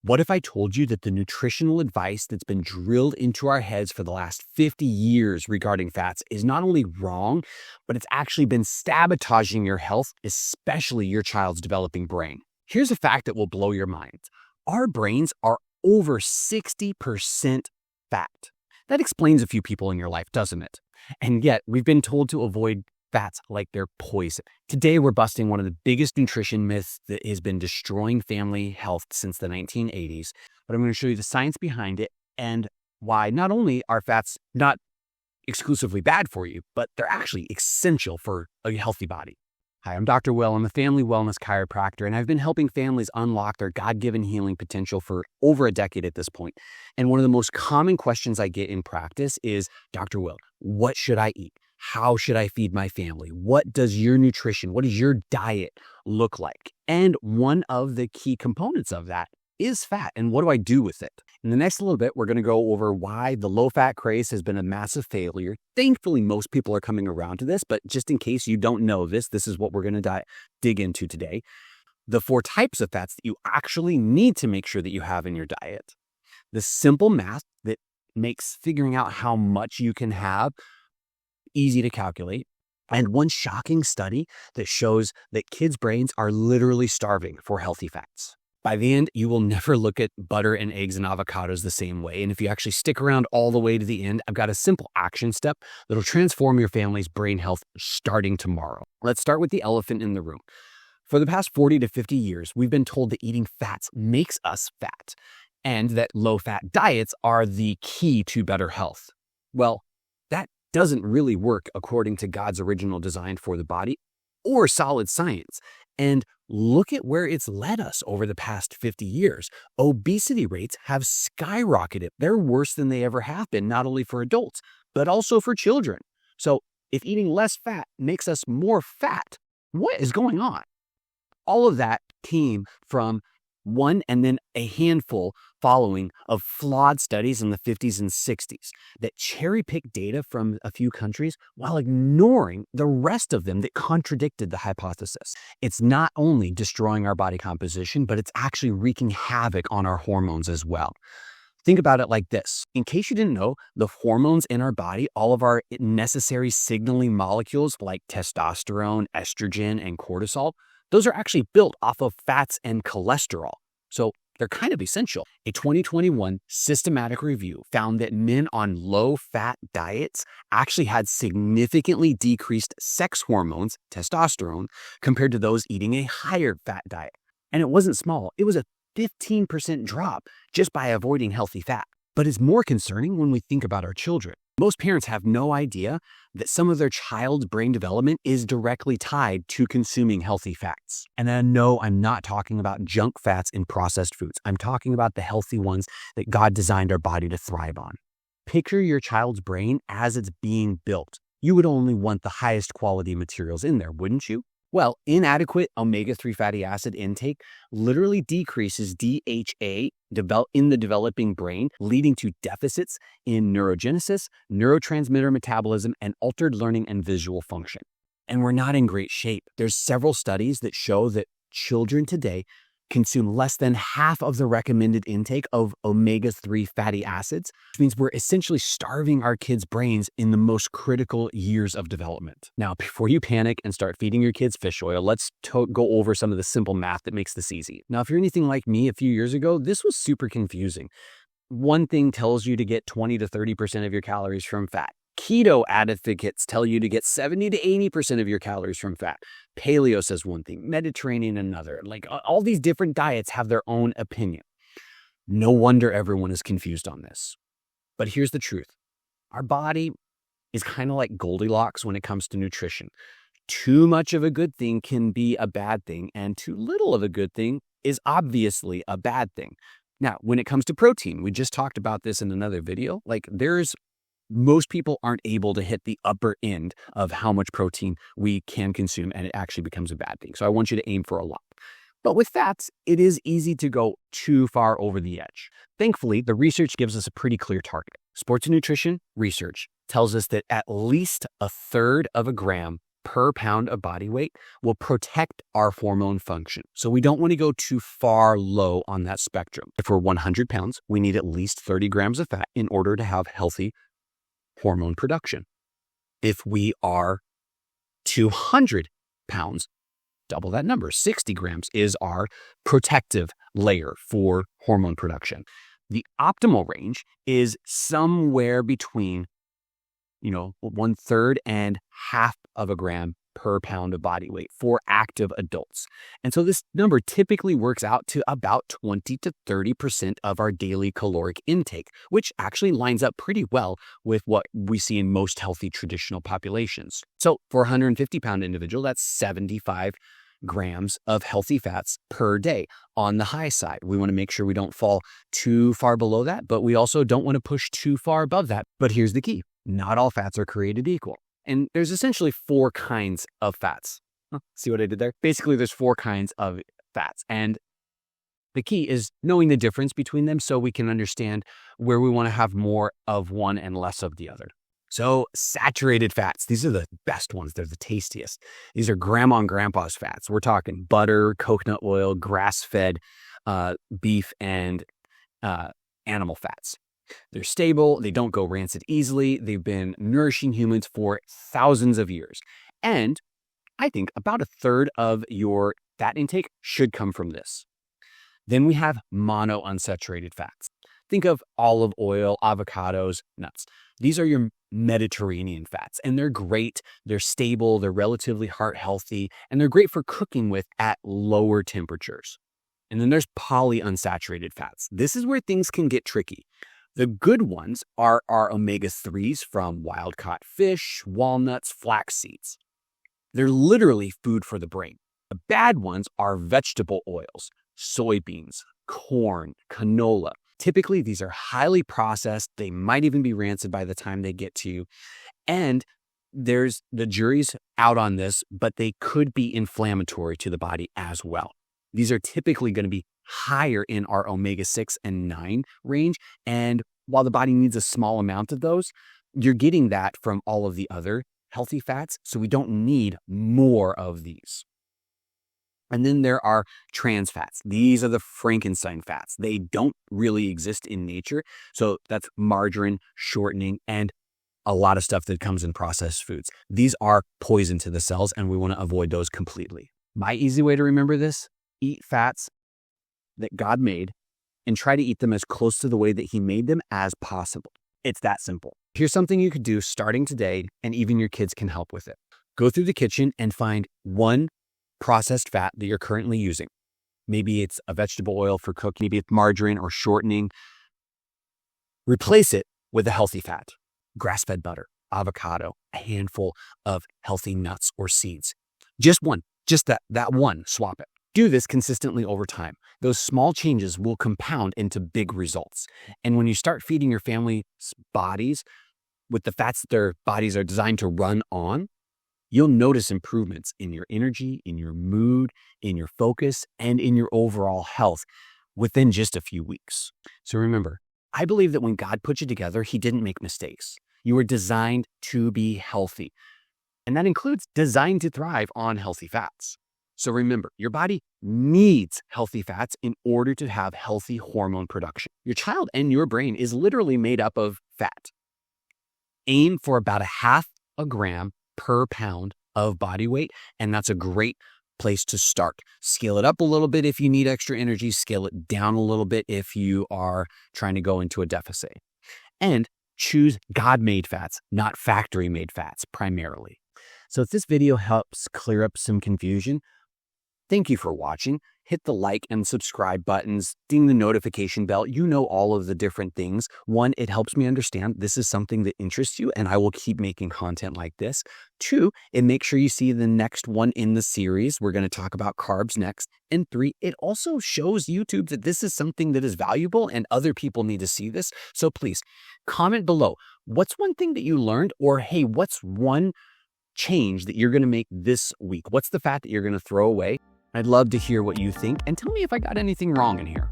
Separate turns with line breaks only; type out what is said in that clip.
What if I told you that the nutritional advice that's been drilled into our heads for the last 50 years regarding fats is not only wrong, but it's actually been sabotaging your health, especially your child's developing brain? Here's a fact that will blow your mind. Our brains are over 60% fat. That explains a few people in your life, doesn't it? And yet, we've been told to avoid fats like they're poison. Today, we're busting one of the biggest nutrition myths that has been destroying family health since the 1980s. But I'm going to show you the science behind it and why not only are fats not exclusively bad for you, but they're actually essential for a healthy body. Hi, I'm Dr. Will. I'm a family wellness chiropractor, and I've been helping families unlock their God-given healing potential for over a decade at this point. And one of the most common questions I get in practice is, Dr. Will, what should I eat? How should I feed my family? What does your nutrition, what does your diet look like? And one of the key components of that is fat. And what do I do with it? In the next little bit, we're going to go over why the low-fat craze has been a massive failure. Thankfully, most people are coming around to this, but just in case you don't know this is what we're going to dig into today. The 4 types of fats that you actually need to make sure that you have in your diet. The simple math that makes figuring out how much you can have easy to calculate. And one shocking study that shows that kids' brains are literally starving for healthy fats. By the end, you will never look at butter and eggs and avocados the same way. And if you actually stick around all the way to the end, I've got a simple action step that'll transform your family's brain health starting tomorrow. Let's start with the elephant in the room. For the past 40 to 50 years, we've been told that eating fats makes us fat and that low-fat diets are the key to better health. Well, that doesn't really work according to God's original design for the body or solid science. And look at where it's led us over the past 50 years. Obesity rates have skyrocketed. They're worse than they ever have been, not only for adults, but also for children. So if eating less fat makes us more fat, what is going on? All of that came from one and then a handful following of flawed studies in the 50s and 60s that cherry-picked data from a few countries while ignoring the rest of them that contradicted the hypothesis. It's not only destroying our body composition, but it's actually wreaking havoc on our hormones as well. Think about it like this. In case you didn't know, the hormones in our body, all of our necessary signaling molecules like testosterone, estrogen, and cortisol, those are actually built off of fats and cholesterol. So they're kind of essential. A 2021 systematic review found that men on low-fat diets actually had significantly decreased sex hormones, testosterone, compared to those eating a higher fat diet. And it wasn't small. It was a 15% drop just by avoiding healthy fat. But it's more concerning when we think about our children. Most parents have no idea that some of their child's brain development is directly tied to consuming healthy fats. And I know I'm not talking about junk fats in processed foods. I'm talking about the healthy ones that God designed our body to thrive on. Picture your child's brain as it's being built. You would only want the highest quality materials in there, wouldn't you? Well, inadequate omega-3 fatty acid intake literally decreases DHA in the developing brain, leading to deficits in neurogenesis, neurotransmitter metabolism, and altered learning and visual function. And we're not in great shape. There's several studies that show that children today consume less than half of the recommended intake of omega-3 fatty acids, which means we're essentially starving our kids' brains in the most critical years of development. Now, before you panic and start feeding your kids fish oil, let's go over some of the simple math that makes this easy. Now, if you're anything like me a few years ago, this was super confusing. One thing tells you to get 20 to 30% of your calories from fat. Keto advocates tell you to get 70 to 80% of your calories from fat. Paleo says one thing, Mediterranean another. Like all these different diets have their own opinion. No wonder everyone is confused on this. But here's the truth. Our body is kind of like Goldilocks when it comes to nutrition. Too much of a good thing can be a bad thing, and too little of a good thing is obviously a bad thing. Now, when it comes to protein, we just talked about this in another video. Most people aren't able to hit the upper end of how much protein we can consume, and it actually becomes a bad thing. So I want you to aim for a lot. But with fats, it is easy to go too far over the edge. Thankfully, the research gives us a pretty clear target. Sports and nutrition research tells us that at least a third of a gram per pound of body weight will protect our hormone function. So we don't want to go too far low on that spectrum. If we're 100 pounds, we need at least 30 grams of fat in order to have healthy hormone production. If we are 200 pounds, double that number. 60 grams is our protective layer for hormone production. The optimal range is somewhere between 1/3 and half of a gram per pound of body weight for active adults. And so this number typically works out to about 20 to 30% of our daily caloric intake, which actually lines up pretty well with what we see in most healthy traditional populations. So for a 150-pound individual, that's 75 grams of healthy fats per day on the high side. We want to make sure we don't fall too far below that, but we also don't want to push too far above that. But here's the key. Not all fats are created equal. And there's essentially 4 kinds of fats. See what I did there? Basically, there's 4 kinds of fats. And the key is knowing the difference between them so we can understand where we want to have more of one and less of the other. So saturated fats, these are the best ones. They're the tastiest. These are grandma and grandpa's fats. We're talking butter, coconut oil, grass-fed beef, and animal fats. They're stable. They don't go rancid easily. They've been nourishing humans for thousands of years. And I think about 1/3 of your fat intake should come from this. Then we have monounsaturated fats. Think of olive oil, avocados, nuts. These are your Mediterranean fats, and they're great. They're stable. They're relatively heart healthy, and they're great for cooking with at lower temperatures. And then there's polyunsaturated fats. This is where things can get tricky. The good ones are our omega-3s from wild-caught fish, walnuts, flax seeds. They're literally food for the brain. The bad ones are vegetable oils, soybeans, corn, canola. Typically, these are highly processed. They might even be rancid by the time they get to you. And the jury's out on this, but they could be inflammatory to the body as well. These are typically going to be higher in our omega-6 and 9 range. And while the body needs a small amount of those, you're getting that from all of the other healthy fats. So we don't need more of these. And then there are trans fats. These are the Frankenstein fats. They don't really exist in nature. So that's margarine, shortening, and a lot of stuff that comes in processed foods. These are poison to the cells, and we want to avoid those completely. My easy way to remember this: eat fats that God made and try to eat them as close to the way that He made them as possible. It's that simple. Here's something you could do starting today, and even your kids can help with it. Go through the kitchen and find one processed fat that you're currently using. Maybe it's a vegetable oil for cooking, maybe it's margarine or shortening. Replace it with a healthy fat, grass-fed butter, avocado, a handful of healthy nuts or seeds. Just one, just that one, swap it. Do this consistently over time. Those small changes will compound into big results. And when you start feeding your family's bodies with the fats that their bodies are designed to run on, you'll notice improvements in your energy, in your mood, in your focus, and in your overall health within just a few weeks. So remember, I believe that when God put you together, He didn't make mistakes. You were designed to be healthy. And that includes designed to thrive on healthy fats. So remember, your body needs healthy fats in order to have healthy hormone production. Your child and your brain is literally made up of fat. Aim for about 1/2 gram per pound of body weight, and that's a great place to start. Scale it up a little bit if you need extra energy, scale it down a little bit if you are trying to go into a deficit. And choose God-made fats, not factory-made fats primarily. So if this video helps clear up some confusion, thank you for watching. Hit the like and subscribe buttons, ding the notification bell. You know all of the different things. One, it helps me understand this is something that interests you, and I will keep making content like this. 2, it makes sure you see the next one in the series. We're going to talk about carbs next. And 3, it also shows YouTube that this is something that is valuable and other people need to see this. So please comment below. What's one thing that you learned? Or hey, what's one change that you're going to make this week? What's the fat that you're going to throw away? I'd love to hear what you think, and tell me if I got anything wrong in here.